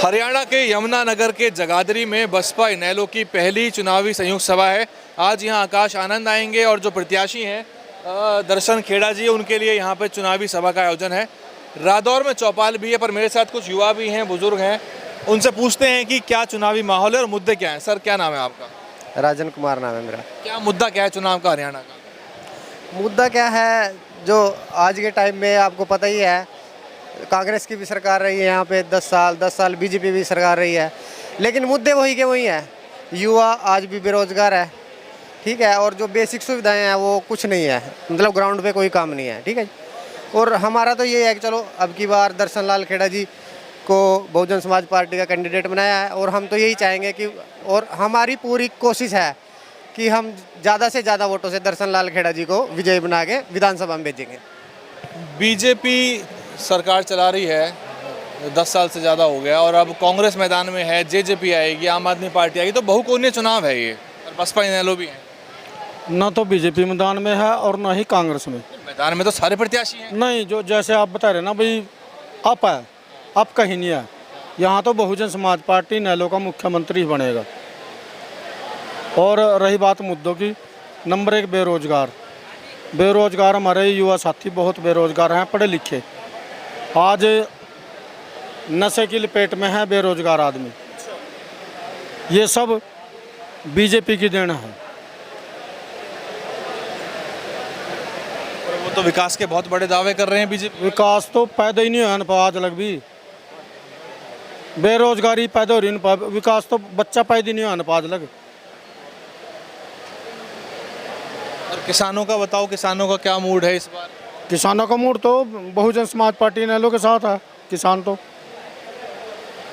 हरियाणा के यमुनानगर के जगाधरी में बसपा इनेलो की पहली चुनावी संयुक्त सभा है। आज यहां आकाश आनंद आएंगे और जो प्रत्याशी हैं दर्शन खेड़ा जी, उनके लिए यहां पर चुनावी सभा का आयोजन है। रादौर में चौपाल भी है, पर मेरे साथ कुछ युवा भी हैं, बुजुर्ग हैं। उनसे पूछते हैं कि क्या चुनावी माहौल है और मुद्दे क्या हैं। सर, क्या नाम है आपका? राजन कुमार नाम है मेरा। क्या मुद्दा क्या है चुनाव का हरियाणा का? मुद्दा क्या है, जो आज के टाइम में आपको पता ही है, कांग्रेस की भी सरकार रही है यहाँ पे 10 साल बीजेपी भी सरकार रही है, लेकिन मुद्दे वही के वही हैं। युवा आज भी बेरोजगार है, ठीक है, और जो बेसिक सुविधाएं हैं वो कुछ नहीं है, मतलब ग्राउंड पे कोई काम नहीं है, ठीक है। और हमारा तो ये है कि चलो अब की बार दर्शन लाल खेड़ा जी को बहुजन समाज पार्टी का कैंडिडेट बनाया है, और हम तो यही चाहेंगे कि, और हमारी पूरी कोशिश है कि हम ज़्यादा से ज़्यादा वोटों से दर्शन लाल खेड़ा जी को विजयी बना के विधानसभा में भेजेंगे। बीजेपी सरकार चला रही है, 10 साल से ज़्यादा हो गया, और अब कांग्रेस मैदान में है, जेजेपी आएगी, आम आदमी पार्टी आएगी, तो बहुकोणीय चुनाव है ये, और बसपा इनेलो भी है। ना तो बीजेपी मैदान में है और ना ही कांग्रेस में। मैदान में तो सारे प्रत्याशी हैं। नहीं, जो जैसे आप बता रहे ना भाई, आप है, आप कहीं नहीं है। यहाँ तो बहुजन समाज पार्टी इनेलो का मुख्यमंत्री बनेगा। और रही बात मुद्दों की, नंबर 1 बेरोजगार हमारे युवा साथी बहुत बेरोजगार हैं, पढ़े लिखे। आज नशे की लपेट में है बेरोजगार आदमी। ये सब बीजेपी की देन है। वो तो विकास के बहुत बड़े दावे कर रहे हैं बीजेपी। विकास तो पैदा ही नहीं हुआ ना आज लग भी। बेरोजगारी पैदा हो रही है, विकास तो बच्चा पैदा ही नहीं हुआ ना आज लग। और किसानों का बताओ, किसानों का क्या मूड है इस बार? किसानों का मूड तो बहुजन समाज पार्टी इनेलो के साथ है। किसान तो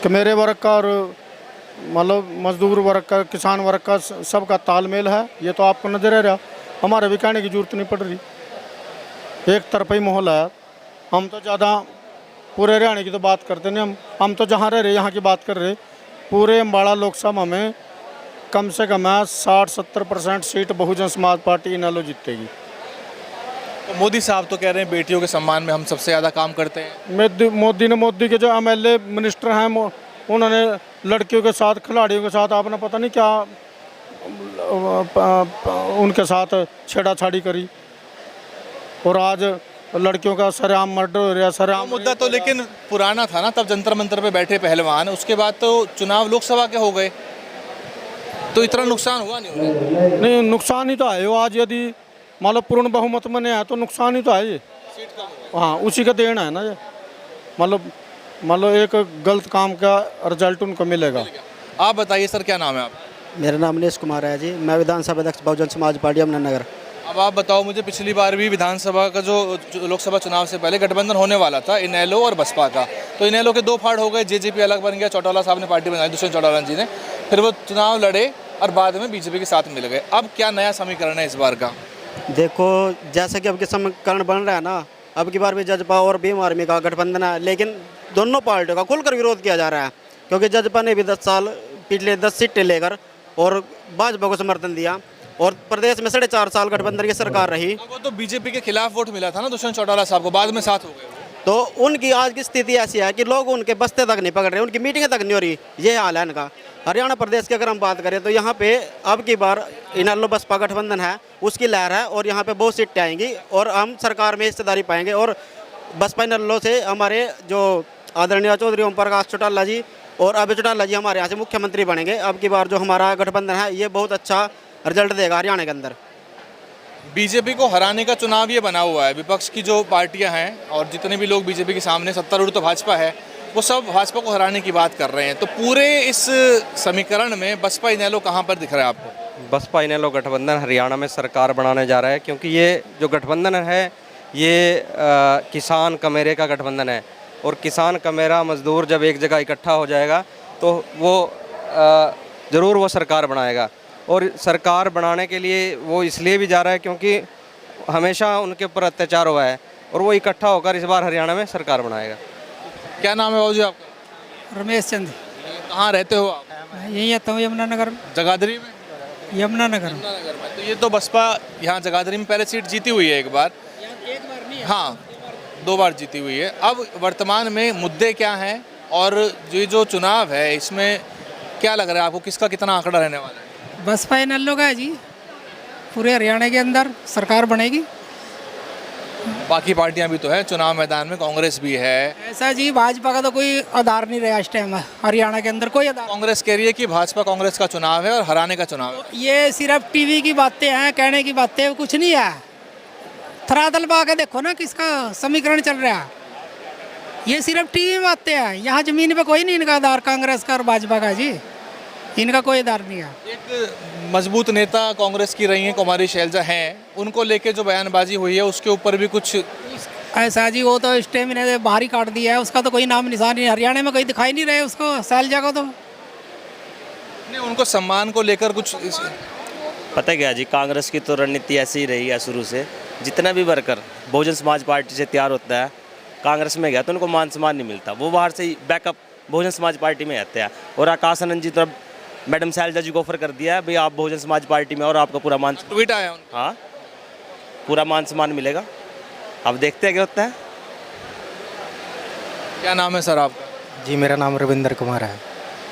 कि मेरे वर्ग का और मतलब मजदूर वर्ग का, किसान वर्ग का सबका तालमेल है। ये तो आपको नजर आ रहा, हमारे भी कहने की जरूरत नहीं पड़ रही। एक तरफा ही माहौल है। हम तो ज़्यादा पूरे हरियाणा की तो बात करते नहीं, हम तो जहाँ रह रहे यहाँ की बात कर रहे। पूरे अम्बाड़ा लोकसभा में कम से कम 60-70% सीट बहुजन समाज पार्टी इनेलो जीतेगी। तो मोदी साहब तो कह रहे हैं बेटियों के सम्मान में हम सबसे ज़्यादा काम करते हैं। मोदी के जो एमएलए मिनिस्टर हैं, उन्होंने लड़कियों के साथ, खिलाड़ियों के साथ आपने पता नहीं क्या उनके साथ छेड़ाछाड़ी करी, और आज लड़कियों का सरेआम मर्डर हो रहा है। सरेआम मुद्दा तो लेकिन पुराना था ना, तब जंतर मंतर पे बैठे पहलवान, उसके बाद तो चुनाव लोकसभा के हो गए, तो इतना नुकसान हुआ नहीं, नुकसान ही तो है। वो आज यदि मतलब पूर्ण बहुमत में नहीं आया तो नुकसान ही तो है ये। सीट कम हो गई। हाँ, उसी का देना है ना ये। मतलब एक गलत काम का रिजल्ट उनको मिलेगा। आप बताइए सर, क्या नाम है आप? मेरा नाम नीलेश कुमार है जी, मैं विधानसभा अध्यक्ष बहुजन समाज पार्टी यमुनानगर। अब आप बताओ मुझे, पिछली बार भी विधानसभा का जो लोकसभा चुनाव से पहले गठबंधन होने वाला था इनेलो और बसपा का, तो इनेलो के 2 फाड़ हो गए, जेजेपी अलग बन गया, चौटाला साहब ने पार्टी बनाई, दुष्यंत चौटाला जी ने, फिर वो चुनाव लड़े और बाद में बीजेपी के साथ मिल गए। अब क्या नया समीकरण है इस बार का? देखो, जैसा कि अब के समीकरण बन रहा है ना, अब की बार भी जजपा और भीम आर्मी का गठबंधन है, लेकिन दोनों पार्टियों का खुलकर विरोध किया जा रहा है, क्योंकि जजपा ने भी 10 साल पिछले 10 सीटें लेकर और भाजपा को समर्थन दिया, और प्रदेश में 4.5 साल गठबंधन की सरकार रही। वो तो बीजेपी के खिलाफ वोट मिला था ना दुष्यंत चौटाला साहब को, बाद में साथ हो गए। तो उनकी आज की स्थिति ऐसी है कि लोग उनके बस्ते तक नहीं पकड़ रहे, उनकी मीटिंग तक नहीं हो रही। ये हाल है इनका। हरियाणा प्रदेश की अगर हम बात करें तो यहाँ पे अब की बार इनेलो बसपा गठबंधन है, उसकी लहर है, और यहाँ पे बहुत सीटें आएंगी और हम सरकार में हिस्सेदारी पाएंगे। और बसपा इनेलो से हमारे जो आदरणीय चौधरी ओम प्रकाश चौटाला जी और अभय चौटाला जी हमारे यहाँ से मुख्यमंत्री बनेंगे। अब की बार जो हमारा गठबंधन है, ये बहुत अच्छा रिजल्ट देगा हरियाणा के अंदर। बीजेपी को हराने का चुनाव ये बना हुआ है। विपक्ष की जो पार्टियां हैं और जितने भी लोग बीजेपी के सामने, सत्तारूढ़ तो भाजपा है, वो सब भाजपा को हराने की बात कर रहे हैं। तो पूरे इस समीकरण में बसपा इनेलो कहाँ पर दिख रहा है आपको? बसपा इनेलो गठबंधन हरियाणा में सरकार बनाने जा रहा है, क्योंकि ये जो गठबंधन है ये किसान कमेरे का गठबंधन है, और किसान कमेरा मजदूर जब एक जगह इकट्ठा हो जाएगा तो वो ज़रूर वो सरकार बनाएगा। और सरकार बनाने के लिए वो इसलिए भी जा रहा है क्योंकि हमेशा उनके ऊपर अत्याचार हुआ है, और वो इकट्ठा होकर इस बार हरियाणा में सरकार बनाएगा। क्या नाम है बाबूजी आपका? रमेश चंद। कहाँ रहते हो आप? यही आता हूँ यमुनानगर में। जगाधरी में? यमुनानगर में। तो ये तो बसपा यहाँ जगाधरी में पहले सीट जीती हुई है एक बार। एक बार नहीं, हाँ, 2 बार जीती हुई है। अब वर्तमान में मुद्दे क्या हैं और ये जो चुनाव है इसमें क्या लग रहा है आपको, किसका कितना आंकड़ा रहने वाला है? बसपा इनेलो का है जी। पूरे हरियाणा के अंदर सरकार बनेगी। बाकी पार्टियां भी तो हैं चुनाव मैदान में, कांग्रेस भी है। ऐसा जी, भाजपा का तो कोई आधार नहीं रहा इस टाइम हरियाणा के अंदर, कोई आधार। कांग्रेस कह रही है कि भाजपा कांग्रेस का चुनाव है और हराने का चुनाव है। ये सिर्फ टीवी की बातें हैं, कहने की बातें, कुछ नहीं है। थरादल पा के देखो ना किसका समीकरण चल रहा है। ये सिर्फ टीवी में बातें हैं, यहाँ जमीन पे कोई नहीं इनका आधार कांग्रेस का और भाजपा का जी, इनका कोई आधार नहीं है। एक मजबूत नेता कांग्रेस की रही हैं कुमारी शैलजा हैं, उनको लेके जो बयानबाजी हुई है उसके ऊपर भी कुछ ऐसा जी, वो तो इस टाइम इन्हें बाहर ही काट दिया है, उसका तो कोई नाम निशान नहीं, हरियाणा में कहीं दिखाई नहीं रहे उसको, शैलजा को तो। नहीं, उनको सम्मान को लेकर कुछ पता क्या जी, कांग्रेस की तो रणनीति ऐसी ही रही है शुरू से। जितना भी वर्कर बहुजन समाज पार्टी से तैयार होता है, कांग्रेस में गया तो उनको मान सम्मान नहीं मिलता, वो बाहर से ही बैकअप बहुजन समाज पार्टी में रहते हैं। और आकाश आनंद जी तो अब मैडम शैलजा जी को ऑफर कर दिया है, भाई आप बहुजन समाज पार्टी में और आपका पूरा मान, ट्वीट आया उनका। हाँ, पूरा मान सम्मान मिलेगा। अब देखते हैं क्या होता है। क्या नाम है सर आपका? जी मेरा नाम रविंदर कुमार है।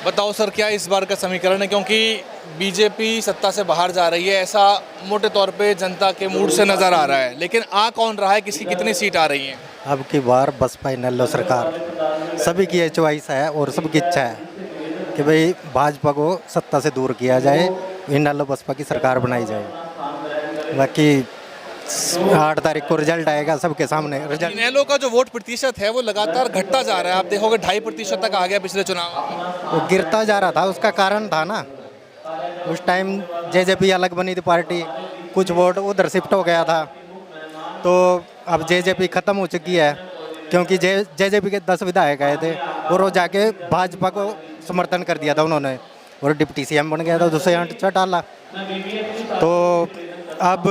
बताओ सर, क्या इस बार का समीकरण है, क्योंकि बीजेपी सत्ता से बाहर जा रही है ऐसा मोटे तौर पे जनता के मूड से नज़र आ रहा है, लेकिन आ कौन रहा है, किसकी कितनी सीट आ रही हैं? अब की बार बसपा इनेलो सरकार, सभी की ये चॉइस है और सबकी इच्छा है कि भाई भाजपा को सत्ता से दूर किया जाए, इनेलो बसपा की सरकार बनाई जाए। बाकी 8 तारीख को रिजल्ट आएगा सबके सामने। रिजल्ट इनेलो का जो वोट प्रतिशत है वो लगातार घटता जा रहा है, आप देखोगे 2.5% तक आ गया पिछले चुनाव में। वो गिरता जा रहा था, उसका कारण था ना उस टाइम जेजेपी अलग बनी थी पार्टी, कुछ वोट उधर शिफ्ट हो गया था। तो अब जेजेपी ख़त्म हो चुकी है, क्योंकि जेजेपी के 10 विधायक आए थे और वो जाके भाजपा को समर्थन कर दिया था उन्होंने, और डिप्टी सीएम बन गया था दुष्यंत चौटाला। तो अब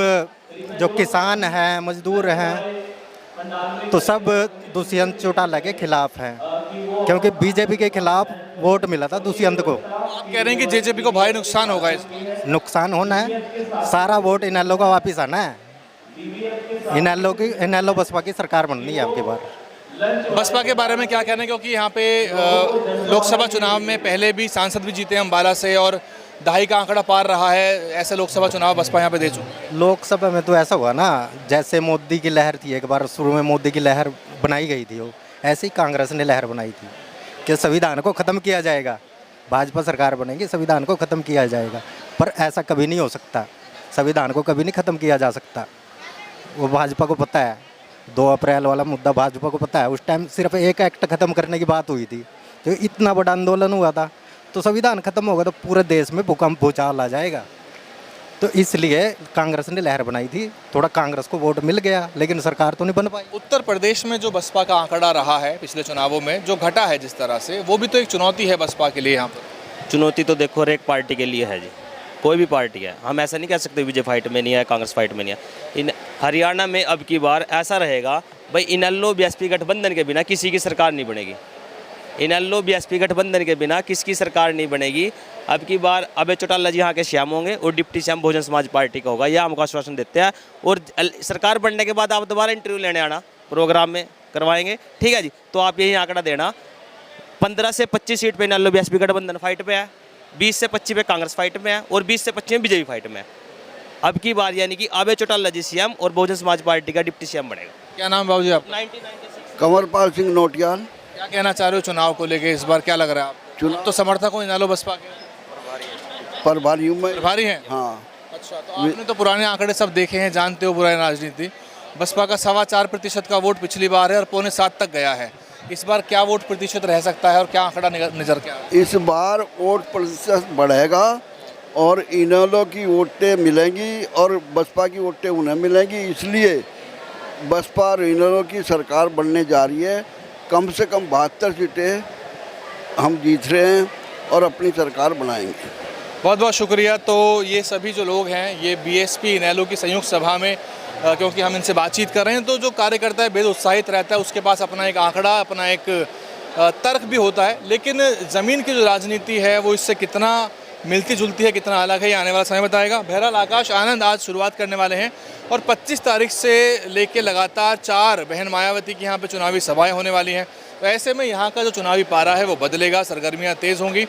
जो किसान हैं, मजदूर हैं, तो सब दुष्यंत चौटाला के खिलाफ हैं, क्योंकि बीजेपी के खिलाफ वोट मिला था दुष्यंत को। आप कह रहे हैं कि जेजेपी को भारी नुकसान होगा इसमें? नुकसान होना है, सारा वोट इनेलो का वापस आना है। इनेलो बसपा की सरकार बननी है आपकी बार। बसपा के बारे में क्या कहना है, क्योंकि यहाँ पे लोकसभा चुनाव में पहले भी सांसद भी जीते हैं अम्बाला से और 2.5 का आंकड़ा पार रहा है, ऐसे लोकसभा चुनाव बसपा यहाँ पे दे चुकी है। लोकसभा में तो ऐसा हुआ ना, जैसे मोदी की लहर थी, एक बार शुरू में मोदी की लहर बनाई गई थी, वो ऐसे ही कांग्रेस ने लहर बनाई थी कि संविधान को ख़त्म किया जाएगा, भाजपा सरकार बनेगी, संविधान को ख़त्म किया जाएगा। पर ऐसा कभी नहीं हो सकता, संविधान को कभी नहीं ख़त्म किया जा सकता। वो भाजपा को पता है, 2 अप्रैल वाला मुद्दा भाजपा को पता है। उस टाइम सिर्फ एक एक्ट ख़त्म करने की बात हुई थी, तो इतना बड़ा आंदोलन हुआ था। तो संविधान खत्म होगा तो पूरे देश में भूकंप भूचाल आ जाएगा। तो इसलिए कांग्रेस ने लहर बनाई थी, थोड़ा कांग्रेस को वोट मिल गया, लेकिन सरकार तो नहीं बन पाई। उत्तर प्रदेश में जो बसपा का आंकड़ा रहा है पिछले चुनावों में, जो घटा है जिस तरह से, वो भी तो एक चुनौती है बसपा के लिए यहाँ पर। चुनौती तो देखो हर एक पार्टी के लिए है जी, कोई भी पार्टी है। हम ऐसा नहीं कह सकते बीजेपी फाइट में नहीं है, कांग्रेस फाइट में नहीं है। इन हरियाणा में अब की बार ऐसा रहेगा, भाई इनेलो बीएसपी गठबंधन के बिना किसी की सरकार नहीं बनेगी। इनेलो बीएसपी गठबंधन के बिना किसकी सरकार नहीं बनेगी। अब की बार अभय चौटाला जी यहाँ के सीएम होंगे और deputy CM Bahujan Samaj party का होगा, यह हमको आश्वासन देते हैं। और सरकार बनने के बाद आप दोबारा इंटरव्यू लेने आना, प्रोग्राम में करवाएंगे, ठीक है जी। तो आप यही आंकड़ा देना, 15 से 25 सीट पे इनेलो बीएसपी गठबंधन फाइट पे है, 20 से 25 पे कांग्रेस फाइट में है और 20 से 25 में बीजेपी फाइट में है। अब की बार यानी कि अभय चौटाला जी सीएम और बहुजन समाज पार्टी का डिप्टी सीएम बनेगा। क्या नाम बाबू जी आप? 1996 कंवरपाल सिंह नोटियाल। क्या कहना चाह रहे हो चुनाव को लेके, इस बार क्या लग रहा है आपको? चुनाव तो समर्थक हो इनेलो बसपा के? प्रभारी हूँ मैं। भारी हैं? हाँ, अच्छा, तो आपने तो पुराने आंकड़े सब देखे हैं, जानते हो पुरानी राजनीति। बसपा का 4.25% का वोट पिछली बार है और 6.25 तक गया है। इस बार क्या वोट प्रतिशत रह सकता है और क्या आंकड़ा नजर क्या है? इस बार वोट प्रतिशत बढ़ेगा और इनेलो की वोटें मिलेंगी और बसपा की वोटें उन्हें मिलेंगी। इसलिए बसपा और इनेलो की सरकार बनने जा रही है। कम से कम 72 सीटें हम जीत रहे हैं और अपनी सरकार बनाएंगे। बहुत बहुत शुक्रिया। तो ये सभी जो लोग हैं, ये बीएसपी इनेलो की संयुक्त सभा में क्योंकि हम इनसे बातचीत कर रहे हैं, तो जो कार्यकर्ता है बेहद उत्साहित रहता है, उसके पास अपना एक आंकड़ा, अपना एक तर्क भी होता है, लेकिन ज़मीन की जो राजनीति है वो इससे कितना मिलती जुलती है, कितना अलग है, ये आने वाला समय बताएगा। बहरहाल आकाश आनंद आज शुरुआत करने वाले हैं और 25 तारीख से लेके लगातार 4 बहन मायावती की यहाँ पे चुनावी सभाएं होने वाली हैं। तो ऐसे में यहाँ का जो चुनावी पारा है वो बदलेगा, सरगर्मियाँ तेज़ होंगी।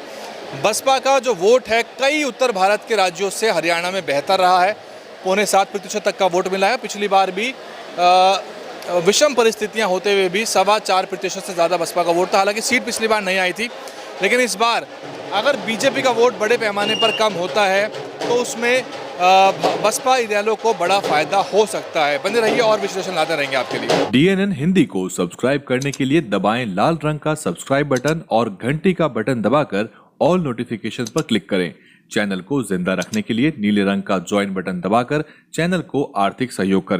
बसपा का जो वोट है कई उत्तर भारत के राज्यों से हरियाणा में बेहतर रहा है, 6.25% तक का वोट मिला है। पिछली बार भी विषम परिस्थितियां होते हुए भी 4.25% से ज़्यादा बसपा का वोट था। हालांकि सीट पिछली बार नहीं आई थी, लेकिन इस बार अगर बीजेपी का वोट बड़े पैमाने पर कम होता है तो उसमें बसपा इनेलो को बड़ा फायदा हो सकता है। बने रहिए और विश्लेषण लाते रहेंगे आपके लिए। DNN हिंदी को सब्सक्राइब करने के लिए दबाएं लाल रंग का सब्सक्राइब बटन और घंटी का बटन दबाकर ऑल नोटिफिकेशन पर क्लिक करें। चैनल को जिंदा रखने के लिए नीले रंग का ज्वाइन बटन दबाकर चैनल को आर्थिक सहयोग करें।